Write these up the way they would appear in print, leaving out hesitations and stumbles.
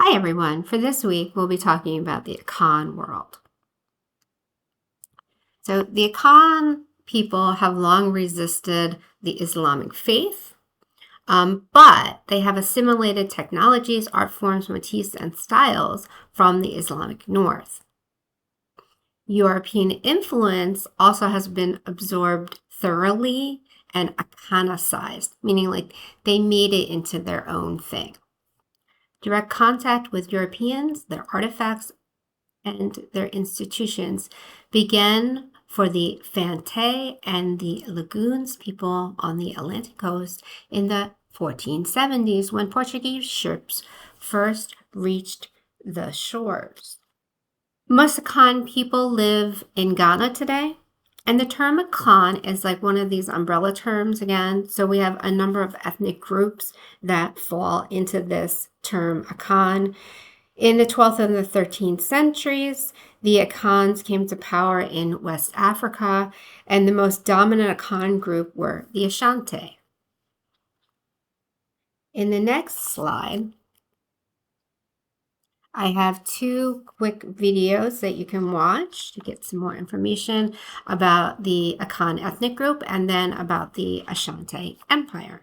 Hi everyone, for this week we'll be talking about the Akan world. So the Akan people have long resisted the Islamic faith, but they have assimilated technologies, art forms, motifs, and styles from the Islamic North. European influence also has been absorbed thoroughly and Akanicized, meaning like they made it into their own thing. Direct contact with Europeans, their artifacts, and their institutions began for the Fante and the Lagoons people on the Atlantic coast in the 1470s when Portuguese ships first reached the shores. Most Akan people live in Ghana today, and the term Akan is like one of these umbrella terms again. So we have a number of ethnic groups that fall into this term Akan. In the 12th and the 13th centuries, the Akans came to power in West Africa, and the most dominant Akan group were the Ashanti. In the next slide, I have two quick videos that you can watch to get some more information about the Akan ethnic group and then about the Ashanti Empire.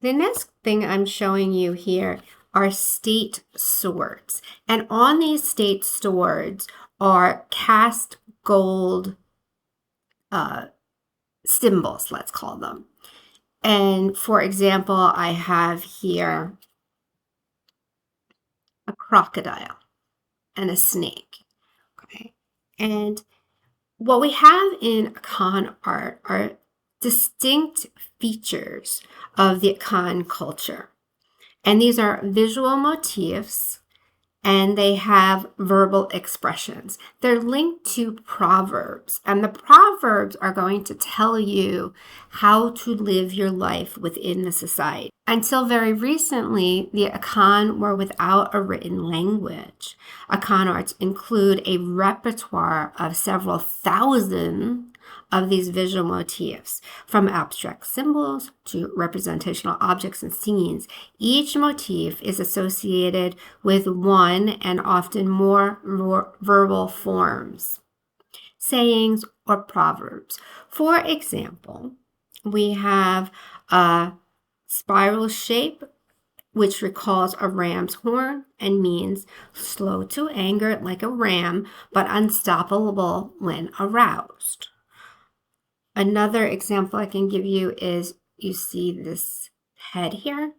The next thing I'm showing you here are state swords. And on these state swords are cast gold symbols, let's call them. And for example, I have here a crocodile and a snake. Okay. And what we have in Akan art are distinct features of the Akan culture. And these are visual motifs, and they have verbal expressions. They're linked to proverbs, and the proverbs are going to tell you how to live your life within the society. Until very recently, the Akan were without a written language. Akan arts include a repertoire of several thousand of these visual motifs, from abstract symbols to representational objects and scenes. Each motif is associated with one and often more verbal forms, sayings, or proverbs. For example, we have a spiral shape, which recalls a ram's horn and means slow to anger like a ram, but unstoppable when aroused. Another example I can give you is you see this head here.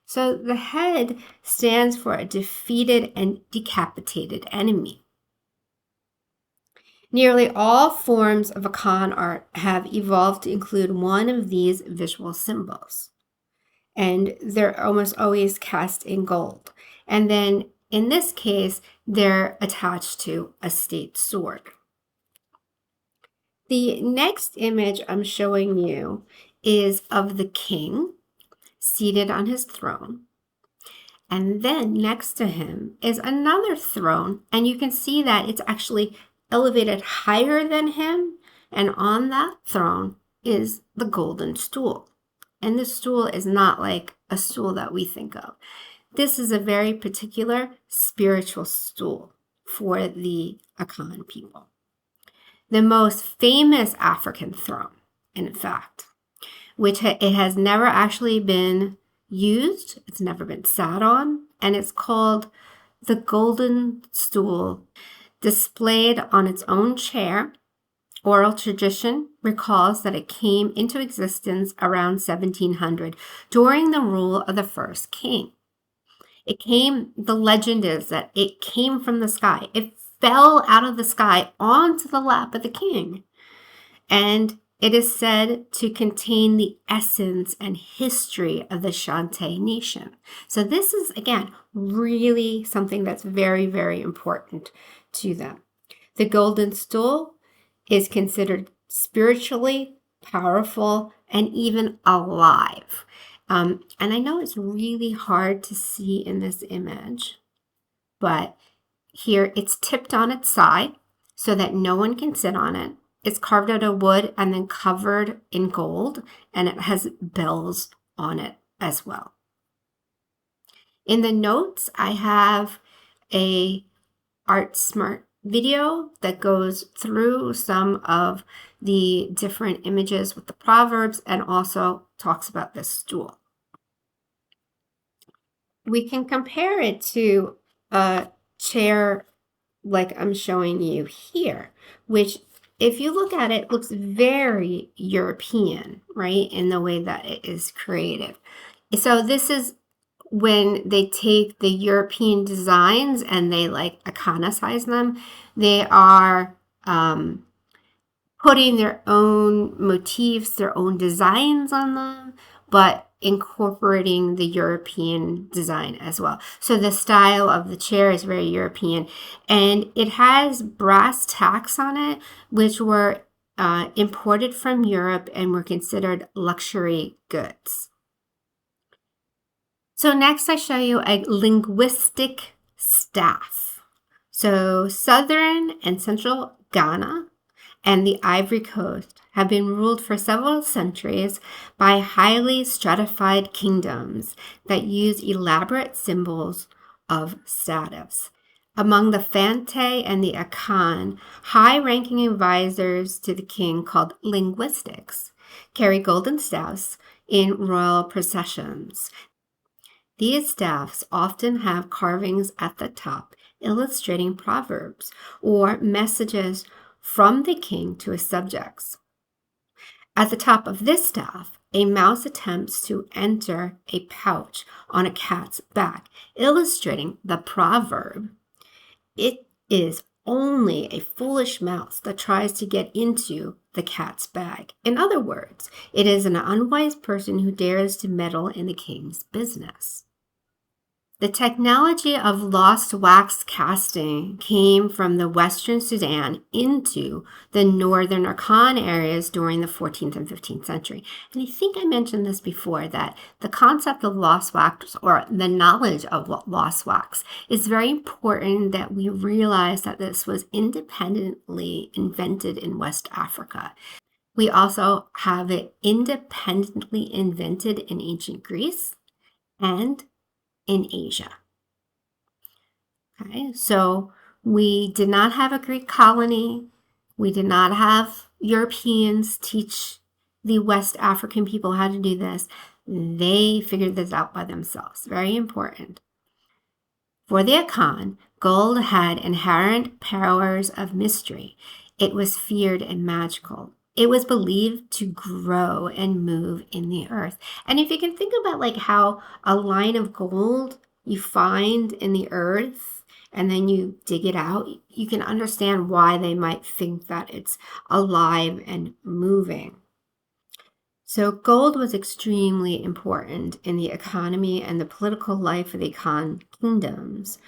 So the head stands for a defeated and decapitated enemy. Nearly all forms of Akan art have evolved to include one of these visual symbols. And they're almost always cast in gold. And then in this case, they're attached to a state sword. The next image I'm showing you is of the king seated on his throne. And then next to him is another throne, and you can see that it's actually elevated higher than him. And on that throne is the golden stool. And this stool is not like a stool that we think of. This is a very particular spiritual stool for the Akan people. The most famous African throne, in fact, which it has never actually been used, it's never been sat on, and it's called the Golden Stool. Displayed on its own chair, oral tradition recalls that it came into existence around 1700 during the rule of the first king. The legend is that it came from the sky. It fell out of the sky onto the lap of the king. And it is said to contain the essence and history of the Shanti nation. So this is, again, really something that's very, very important to them. The golden stool is considered spiritually powerful and even alive. And I know it's really hard to see in this image, but here it's tipped on its side so that no one can sit on it. It's carved out of wood and then covered in gold, and it has bells on it as well. In the notes, I have a Art Smart video that goes through some of the different images with the proverbs and also talks about this stool. We can compare it to a chair like I'm showing you here, which if you look at it, looks very European, right? In the way that it is created. So this is when they take the European designs and they like iconicize them. They are putting their own motifs, their own designs on them, but incorporating the European design as well. So the style of the chair is very European, and it has brass tacks on it, which were imported from Europe and were considered luxury goods. So next I show you a linguistic staff. So southern and central Ghana and the Ivory Coast have been ruled for several centuries by highly stratified kingdoms that use elaborate symbols of status. Among the Fante and the Akan, high-ranking advisors to the king called linguistics carry golden staffs in royal processions. These staffs often have carvings at the top illustrating proverbs or messages from the king to his subjects. At the top of this staff, a mouse attempts to enter a pouch on a cat's back, illustrating the proverb, "It is only a foolish mouse that tries to get into the cat's bag." In other words, it is an unwise person who dares to meddle in the king's business. The technology of lost wax casting came from the Western Sudan into the northern Akan areas during the 14th and 15th century. And I think I mentioned this before, that the concept of lost wax, or the knowledge of lost wax, is very important that we realize that this was independently invented in West Africa. We also have it independently invented in ancient Greece and in Asia. Okay, so we did not have a Greek colony. We did not have Europeans teach the West African people how to do this. They figured this out by themselves. Very important. For the Akan, gold had inherent powers of mystery. It was feared and magical. It was believed to grow and move in the earth. And if you can think about like how a line of gold you find in the earth and then you dig it out, you can understand why they might think that it's alive and moving. So gold was extremely important in the economy and the political life of the Akan kingdoms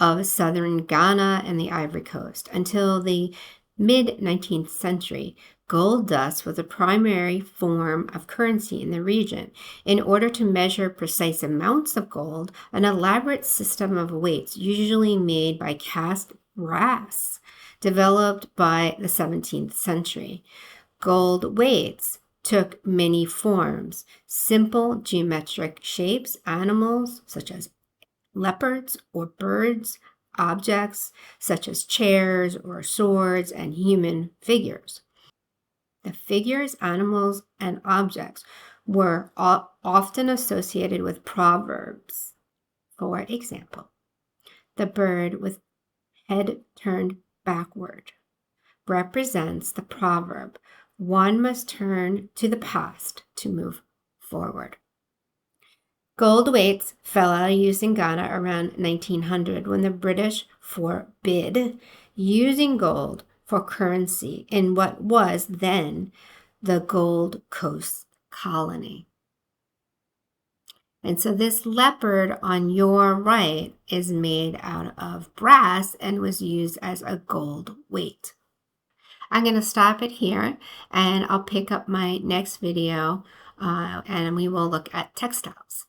of southern Ghana and the Ivory Coast until the mid-19th century. Gold dust was a primary form of currency in the region. In order to measure precise amounts of gold, an elaborate system of weights, usually made by cast brass, developed by the 17th century. Gold weights took many forms: simple geometric shapes, animals such as leopards or birds, objects such as chairs or swords, and human figures. The figures, animals, and objects were often associated with proverbs. For example, the bird with head turned backward represents the proverb, "One must turn to the past to move forward." Gold weights fell out of use in Ghana around 1900 when the British forbid using gold for currency in what was then the Gold Coast colony. And so this leopard on your right is made out of brass and was used as a gold weight. I'm going to stop it here and I'll pick up my next video and we will look at textiles.